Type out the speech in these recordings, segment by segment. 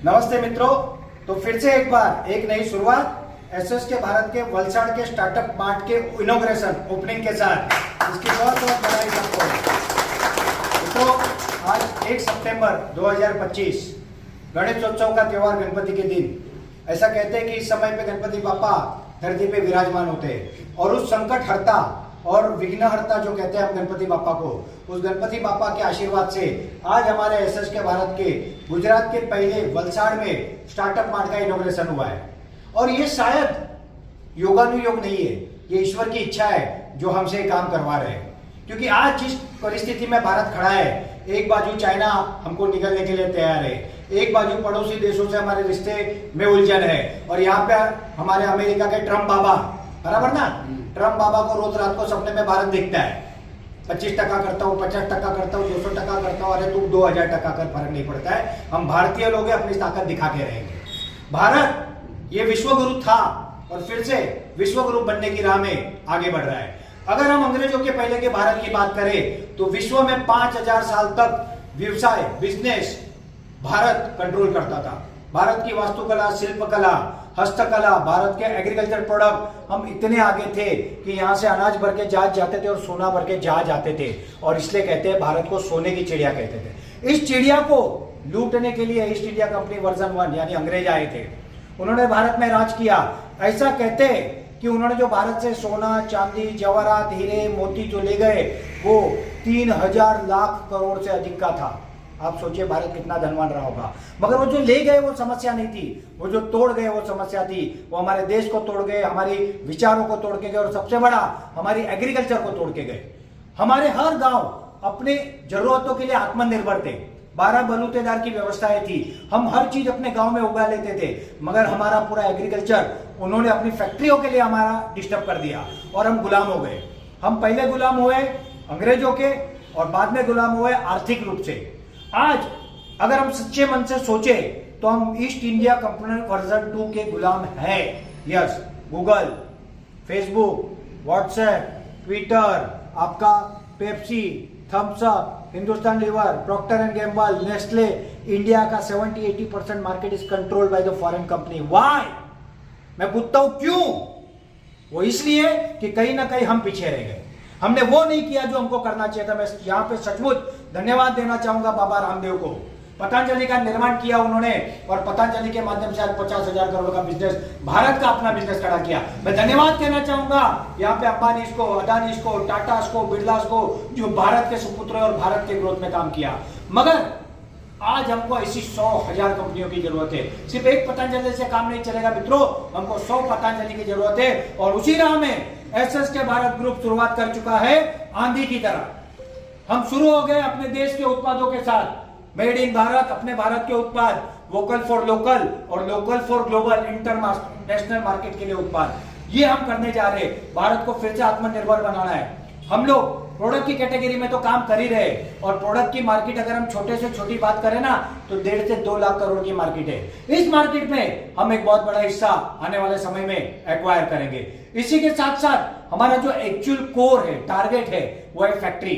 नमस्ते मित्रों। तो फिर से एक बार एक नई शुरुआत एसएस के भारत के वलसाड़ के स्टार्टअप मार्ट के इनॉग्रेशन ओपनिंग के साथ, इसकी बहुत बहुत बधाई सबको। मित्रों, आज 1 सितंबर 2025 गणेशोत्सव का त्योहार, गणपति के दिन। ऐसा कहते हैं कि इस समय पे गणपति बापा धरती पे विराजमान होते हैं और उस संकट हरता और विघ्नहर्ता जो कहते हैं हम गणपति बापा को, उस गणपति बापा के आशीर्वाद से आज हमारे एसएस के भारत के गुजरात के पहले वलसाड़ में स्टार्टअप मार्ट का इनॉग्रेशन हुआ है। और ये शायद योगानुयोग नहीं है, ये ईश्वर की इच्छा है जो हमसे काम करवा रहे हैं। क्योंकि आज जिस परिस्थिति में भारत खड़ा है, एक बाजू चाइना हमको निकलने के लिए तैयार है, एक बाजू पड़ोसी देशों से हमारे रिश्ते में उलझन है, और यहाँ पे हमारे अमेरिका के ट्रम्प बाबा, बराबर ना, ट्रम्प बाबा को रोज रात को सपने में भारत दिखता है। 25% करता हूँ, 50% करता हूँ, 200% करता हूँ, अरे तुम 2000% कर, फर्क नहीं पड़ता है। हम भारतीय लोग अपनी ताकत दिखा के रहेंगे। भारत ये विश्वगुरु था और फिर से विश्वगुरु बनने की राह में आगे बढ़ रहा है। अगर हम अंग्रेजों के पहले के भारत की बात करें तो विश्व में 5000 साल तक व्यवसाय, बिजनेस भारत कंट्रोल करता था। भारत की वास्तुकला, शिल्पकला, हस्तकला, भारत के एग्रीकल्चर प्रोडक्ट, हम इतने आगे थे कि यहाँ से अनाज भर के जहाज जाते थे और सोना भर के जहाज आते थे। और इसलिए कहते हैं भारत को सोने की चिड़िया कहते थे। इस चिड़िया को लूटने के लिए ईस्ट इंडिया कंपनी वर्जन 1 यानी अंग्रेज आए थे। उन्होंने भारत में राज किया। ऐसा कहते हैं कि उन्होंने जो भारत से सोना, चांदी, जवाहरात, हीरे, मोती जो ले गए वो 3000 लाख करोड़ से अधिक का था। आप सोचिए भारत कितना धनवान रहा होगा। मगर वो जो ले गए वो समस्या नहीं थी, वो जो तोड़ गए वो समस्या थी। वो हमारे देश को तोड़ गए, हमारी विचारों को तोड़ के गए, और सबसे बड़ा हमारी एग्रीकल्चर को तोड़ के गए। हमारे हर गांव अपने जरूरतों के लिए आत्मनिर्भर थे। 12 बलूतेदार की व्यवस्थाएं थी, हम हर चीज अपने गांव में उगा लेते थे। मगर हमारा पूरा एग्रीकल्चर उन्होंने अपनी फैक्ट्रियों के लिए हमारा डिस्टर्ब कर दिया और हम गुलाम हो गए। हम पहले गुलाम हुए अंग्रेजों के और बाद में गुलाम हुए आर्थिक रूप से। आज अगर हम सच्चे मन से सोचे तो हम ईस्ट इंडिया कंपनी वर्जन 2 के गुलाम हैं। Yes, Google, Facebook, WhatsApp, Twitter, आपका Pepsi, Thums Up, Hindustan Lever, Procter and Gamble, Nestle, India का 70-80% market is controlled by the foreign company. Why? मैं पूछता हूं क्यों? वो इसलिए कि कहीं ना कहीं हम पीछे रह गए। हमने वो नहीं किया जो हमको करना चाहिए था। मैं यहाँ पे सचमुच धन्यवाद देना चाहूंगा बाबा रामदेव को। पतंजलि का निर्माण किया उन्होंने और पतंजलि के माध्यम से आज 50,000 करोड़ का बिजनेस, भारत का अपना बिजनेस खड़ा किया। मैं धन्यवाद कहना चाहूंगा यहाँ पे अंबानी को, अदानी को, टाटा को, बिरला को, जो भारत के सुपुत्र और भारत के ग्रोथ में काम किया। मगर आज हमको ऐसी 100,000 कंपनियों की जरूरत है। सिर्फ एक पतंजलि से काम नहीं चलेगा मित्रों, हमको 100 पतंजलि की जरूरत है। और उसी राह में एसएस के भारत ग्रुप शुरुआत कर चुका है आंधी की तरह। हम शुरू हो गए अपने देश के उत्पादों के साथ। मेड इन भारत, अपने भारत के उत्पाद, वोकल फॉर लोकल और local for global, international market के लिए उत्पाद, ये हम करने जा रहे हैं। भारत को फिर से आत्मनिर्भर बनाना है। हम लोग प्रोडक्ट की कैटेगरी में तो काम कर ही रहे, और प्रोडक्ट की मार्केट अगर हम छोटे से छोटी बात करें ना तो 1.5 से 2 लाख करोड़ की मार्केट है। इस मार्केट में हम एक बहुत बड़ा हिस्सा आने वाले समय में एक्वायर करेंगे। इसी के साथ साथ हमारा जो एक्चुअल कोर है, टारगेट है, वो है फैक्ट्री।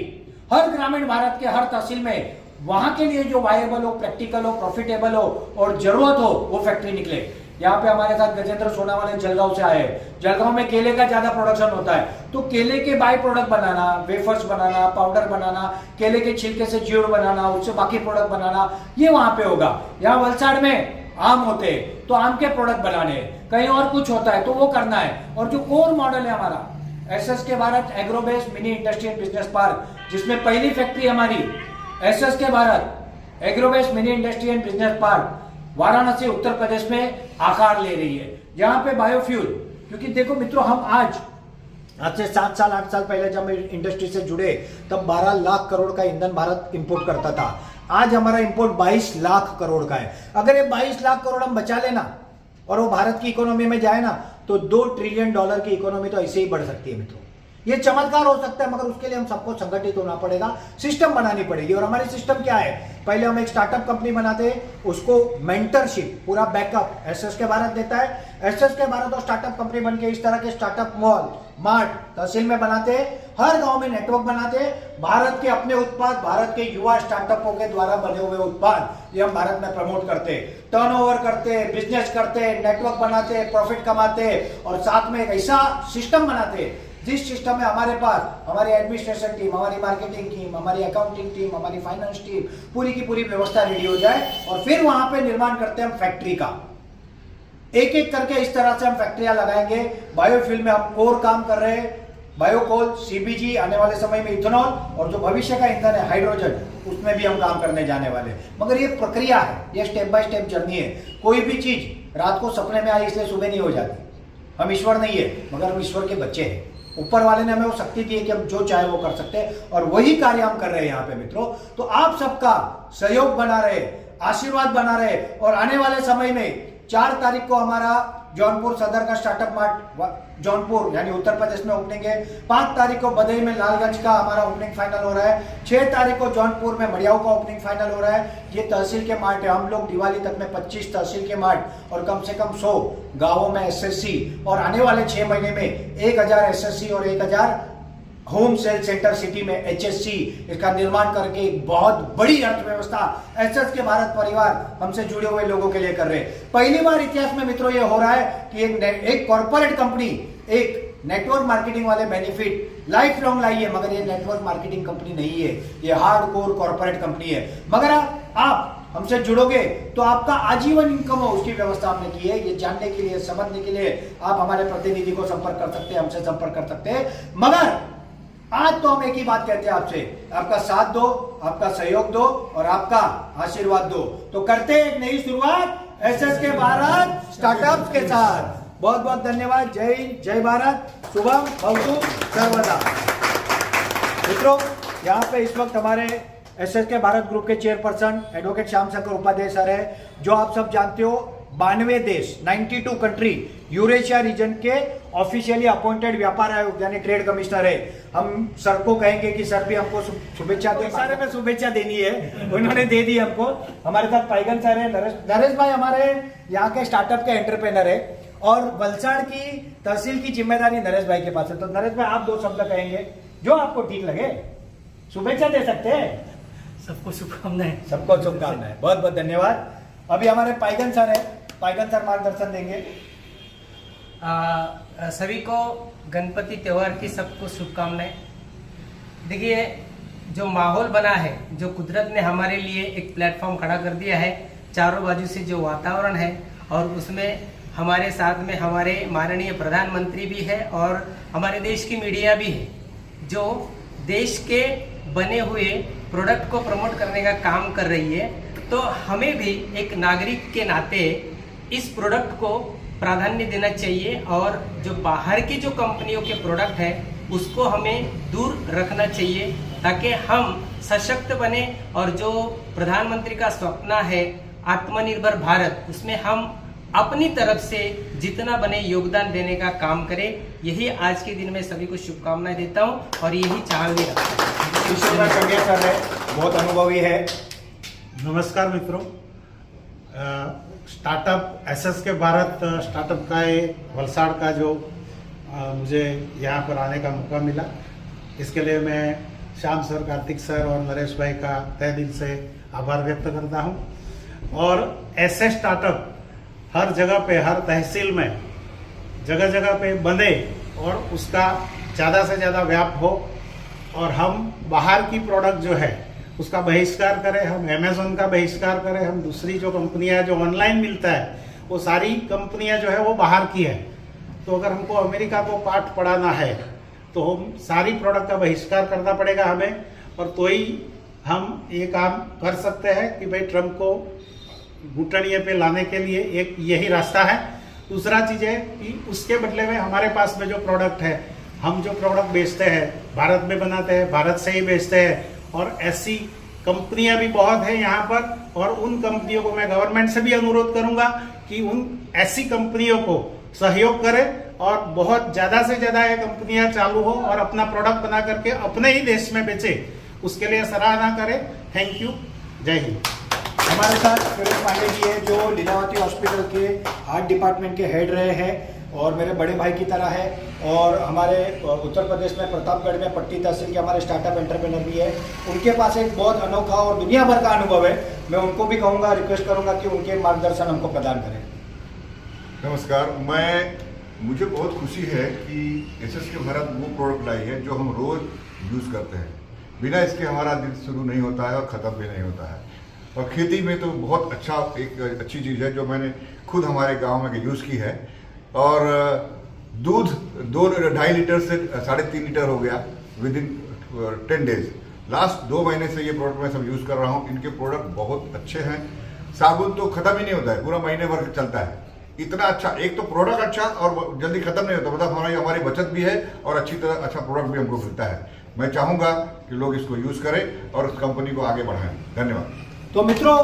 हर ग्रामीण भारत के हर तहसील में वहां के लिए जो वायबल हो, प्रैक्टिकल हो, प्रॉफिटेबल हो और जरूरत हो वो फैक्ट्री निकले। यहाँ पे हमारे साथ गजेंद्र सोनावाले जलगांव से आए। जलगांव में केले का ज्यादा प्रोडक्शन होता है, तो केले के बाय प्रोडक्ट बनाना, वेफर्स बनाना, पाउडर बनाना, केले के छिलके से ज्यूर बनाना, उससे बाकी प्रोडक्ट बनाना, ये वहां पे होगा। यहाँ वलसाड़ में आम होते हैं तो आम के प्रोडक्ट बनाने, कहीं और कुछ होता है तो वो करना है। और जो कोर मॉडल है हमारा एसएस के Bharat agrobase mini industry and business park, जिसमें पहली फैक्ट्री हमारी एसएस के Bharat agrobase mini industry and business park Varanasi Uttar Pradesh में आकार ले रही है। यहाँ पे बायोफ्यूल, क्योंकि देखो मित्रों, हम आज से 7 साल 8 साल पहले जब इंडस्ट्री से जुड़े तब 12 लाख करोड़ का ईंधन भारत इंपोर्ट करता था। आज हमारा इंपोर्ट 22 लाख करोड़ का है। अगर ये 22 लाख करोड़ हम बचा लेना और वो भारत की इकोनॉमी में जाए ना तो $2 ट्रिलियन की इकोनॉमी तो ऐसे ही बढ़ सकती है मित्रों। ये चमत्कार हो सकता है, मगर उसके लिए हम सबको संगठित होना पड़ेगा, सिस्टम बनानी पड़ेगी। और हमारी सिस्टम क्या है? पहले हम एक स्टार्टअप कंपनी बनाते हैं, उसको मेंटरशिप, पूरा बैकअप एसएस के भारत देता है। एसएस के भारत और स्टार्टअप कंपनी बनके इस तरह के स्टार्टअप मॉल, मार्ट तहसील में बनाते, हर गांव में नेटवर्क बनाते, भारत के अपने उत्पाद, भारत के युवा स्टार्टअपों के द्वारा बने हुए उत्पाद ये हम भारत में प्रमोट करते, टर्नओवर करते, बिजनेस करते, नेटवर्क बनाते, प्रॉफिट कमाते और साथ में एक ऐसा सिस्टम बनाते जिस सिस्टम में हमारे पास हमारी एडमिनिस्ट्रेशन टीम, हमारी मार्केटिंग टीम, हमारी अकाउंटिंग टीम, हमारी फाइनेंस टीम, पूरी की पूरी व्यवस्था रेडी हो जाए और फिर वहां पे निर्माण करते हैं हम फैक्ट्री का। एक एक करके इस तरह से हम फैक्ट्रियां लगाएंगे। बायोफ्यूल में हम कोर काम कर रहे हैं, बायोकोल, सीबीजी, आने वाले समय में इथेनॉल और जो भविष्य का ईंधन है हाइड्रोजन, उसमें भी हम काम करने जाने वाले। मगर ये प्रक्रिया है, ये स्टेप बाय स्टेप जर्नी है। कोई भी चीज रात को सपने में आई इसलिए सुबह नहीं हो जाती। हम ईश्वर नहीं है मगर हम ईश्वर के बच्चे हैं। ऊपर वाले ने हमें वो शक्ति दी है कि हम जो चाहे वो कर सकते हैं और वही कार्य हम कर रहे हैं यहाँ पे मित्रों। तो आप सबका सहयोग बना रहे, आशीर्वाद बना रहे और आने वाले समय में 4 तारीख को हमारा जौनपुर सदर का स्टार्टअप मार्ट जौनपुर यानी उत्तर प्रदेश में ओपनिंग है। 5 तारीख को बधई में लालगंज का हमारा ओपनिंग फाइनल हो रहा है। 6 तारीख को जौनपुर में मड़ियाऊ का ओपनिंग फाइनल हो रहा है। ये तहसील के मार्ट है। हम लोग दिवाली तक में 25 तहसील के मार्ट और कम से कम 100 गांवों में एसएससी और आने वाले 6 महीने में 1000 एसएससी और 1000 होम सेल सेंटर सिटी में एचएससी इसका निर्माण करके एक बहुत बड़ी अर्थव्यवस्था एसएस के भारत परिवार हमसे जुड़े हुए लोगों के लिए कर रहे हैं। पहली बार इतिहास में मित्रों ये हो रहा है कि एक कॉर्पोरेट कंपनी एक नेटवर्क मार्केटिंग वाले बेनिफिट लाइफ लॉन्ग लाई है। मगर ये नेटवर्क मार्केटिंग कंपनी नहीं है, ये हार्डकोर कॉर्पोरेट कंपनी है। मगर आप हमसे जुड़ोगे तो आपका आजीवन इनकम हो उसकी व्यवस्था हमने की है। ये जानने के लिए, समझने के लिए आप हमारे प्रतिनिधि को संपर्क कर सकते हैं, हमसे संपर्क कर सकते हैं। मगर आज तो हम एक ही बात कहते हैं आपसे, आपका साथ दो, आपका सहयोग दो और आपका आशीर्वाद दो। तो करते हैं एक नई शुरुआत एसएस के भारत स्टार्टअप के साथ। बहुत बहुत धन्यवाद। जय हिंद, जय भारत, शुभम भवतु सर्वदा। मित्रों, यहाँ पे इस वक्त हमारे एसएस के भारत ग्रुप के chairperson advocate Shyam Shankar Upadhyay sir है, जो आप सब जानते हो 92 देश 92 कंट्री यूरेशिया रीजन के ऑफिशियली अपॉइंटेड व्यापार आयोग यानी ट्रेड कमिश्नर है। हम सर को कहेंगे कि सर भी हमको शुभेच्छा दो। सारे में शुभेच्छा देनी है, उन्होंने दे दी हमको। हमारे साथ पाइगन सर है, नरेश भाई हमारे यहाँ के स्टार्टअप के एंटरप्रेनर है और वलसाड़ की तहसील की जिम्मेदारी नरेश भाई के पास है। तो नरेश भाई आप 2 शब्द कहेंगे जो आपको ठीक लगे, शुभेच्छा दे सकते हैं। सबको शुभकामनाएं। सबको शुभकामनाएं। बहुत बहुत धन्यवाद। अभी हमारे पाइगन सर है, पाइगन सर मार्गदर्शन देंगे। सभी को गणपति त्योहार की सबको शुभकामनाएं। देखिए, जो माहौल बना है, जो कुदरत ने हमारे लिए एक प्लेटफॉर्म खड़ा कर दिया है, चारों बाजू से जो वातावरण है और उसमें हमारे साथ में हमारे माननीय प्रधानमंत्री भी है और हमारे देश की मीडिया भी है, जो देश के बने हुए प्रोडक्ट को प्रमोट करने का काम कर रही है। तो हमें भी एक नागरिक के नाते इस प्रोडक्ट को प्राधान्य देना चाहिए और जो बाहर की जो कंपनियों के प्रोडक्ट है उसको हमें दूर रखना चाहिए, ताकि हम सशक्त बने और जो प्रधानमंत्री का सपना है आत्मनिर्भर भारत, उसमें हम अपनी तरफ से जितना बने योगदान देने का काम करें। यही आज के दिन में सभी को शुभकामनाएं देता हूं और यही चाह भी रखता हूं। बहुत अनुभवी है। नमस्कार मित्रों, स्टार्टअप एसएस के भारत स्टार्टअप का ये वलसाड़ का जो मुझे यहाँ पर आने का मौका मिला, इसके लिए मैं श्याम सर, कार्तिक सर और नरेश भाई का तहे दिल से आभार व्यक्त करता हूँ। और ऐसे स्टार्टअप हर जगह पे, हर तहसील में जगह जगह पे बने और उसका ज़्यादा से ज़्यादा व्याप हो और हम बाहर की प्रोडक्ट जो है उसका बहिष्कार करें। हम अमेज़न का बहिष्कार करें, हम दूसरी जो कंपनियां जो ऑनलाइन मिलता है वो सारी कंपनियां जो है वो बाहर की है। तो अगर हमको अमेरिका को पाठ पढ़ाना है तो हम सारी प्रोडक्ट का बहिष्कार करना पड़ेगा हमें, और तो ही हम ये काम कर सकते हैं कि भाई ट्रम्प को घुटनिए पे लाने के लिए एक यही रास्ता है। दूसरा चीज़ है कि उसके बदले में हमारे पास में जो प्रोडक्ट है, हम जो प्रोडक्ट बेचते हैं भारत में बनाते हैं, भारत से ही बेचते हैं और ऐसी कंपनियां भी बहुत हैं यहाँ पर। और उन कंपनियों को मैं गवर्नमेंट से भी अनुरोध करूंगा कि उन ऐसी कंपनियों को सहयोग करें और बहुत ज़्यादा से ज़्यादा ये कंपनियां चालू हो और अपना प्रोडक्ट बना करके अपने ही देश में बेचे, उसके लिए सराहना करें। थैंक यू, जय हिंद। हमारे साथ सुरेश पांडे जी है, जो लीलावती हॉस्पिटल के हार्ट डिपार्टमेंट के हेड रहे हैं और मेरे बड़े भाई की तरह है। और हमारे उत्तर प्रदेश में प्रतापगढ़ में पट्टी तहसील के हमारे स्टार्टअप एंटरप्रेन्योर भी है। उनके पास एक बहुत अनोखा और दुनिया भर का अनुभव है। मैं उनको भी कहूँगा, रिक्वेस्ट करूँगा कि उनके मार्गदर्शन हमको प्रदान करें। नमस्कार, मुझे बहुत खुशी है कि SSK भारत वो प्रोडक्ट लाई है जो हम रोज़ यूज़ करते हैं। बिना इसके हमारा दिन शुरू नहीं होता है और ख़त्म भी नहीं होता है। और खेती में तो बहुत अच्छी चीज़ है जो मैंने खुद हमारे गांव में यूज़ की है। और दूध 2.5 लीटर से 3.5 लीटर हो गया विद इन 10 डेज। लास्ट 2 महीने से ये प्रोडक्ट मैं सब यूज़ कर रहा हूँ। इनके प्रोडक्ट बहुत अच्छे हैं। साबुन तो ख़त्म ही नहीं होता है, पूरा महीने भर चलता है। इतना अच्छा, एक तो प्रोडक्ट अच्छा और जल्दी खत्म नहीं होता, मतलब हमारी बचत भी है और अच्छा प्रोडक्ट भी हमको मिलता है। मैं चाहूँगा कि लोग इसको यूज़ करें और इस कंपनी को आगे बढ़ाएं। धन्यवाद। तो मित्रों,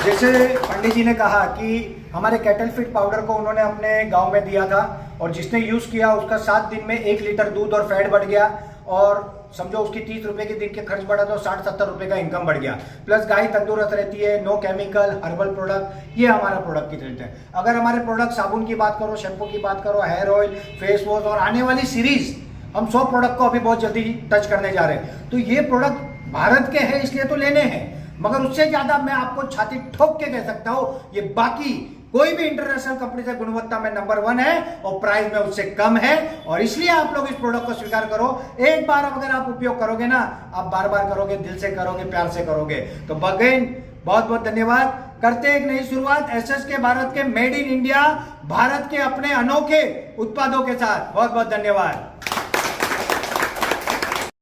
जैसे पंडित जी ने कहा कि हमारे कैटल फीड पाउडर को उन्होंने अपने गांव में दिया था और जिसने यूज़ किया उसका 7 दिन में 1 लीटर दूध और फैट बढ़ गया। और समझो उसकी 30 रुपए के दिन के खर्च बढ़ा तो 60-70 रुपए का इनकम बढ़ गया। प्लस गाय तंदुरुस्त रहती है, नो केमिकल, हर्बल प्रोडक्ट, ये हमारा प्रोडक्ट की रेट है। अगर हमारे प्रोडक्ट साबुन की बात करो, शैम्पू की बात करो, हेयर ऑयल, फेस वॉश और आने वाली सीरीज हम 100 प्रोडक्ट को अभी बहुत जल्दी टच करने जा रहे हैं। तो ये प्रोडक्ट भारत के हैं इसलिए तो लेने हैं, मगर उससे ज्यादा मैं आपको छाती ठोक के कह सकता हूं ये बाकी कोई भी इंटरनेशनल कंपनी से गुणवत्ता में नंबर 1 है और प्राइस में उससे कम है। और इसलिए आप लोग इस प्रोडक्ट को स्वीकार करो। एक बार अगर आप उपयोग करोगे ना, आप बार बार करोगे, दिल से करोगे, प्यार से करोगे। तो अगेन बहुत बहुत धन्यवाद। करते एक नई शुरुआत SSK भारत के मेड इन इंडिया, भारत के अपने अनोखे उत्पादों के साथ। बहुत बहुत धन्यवाद।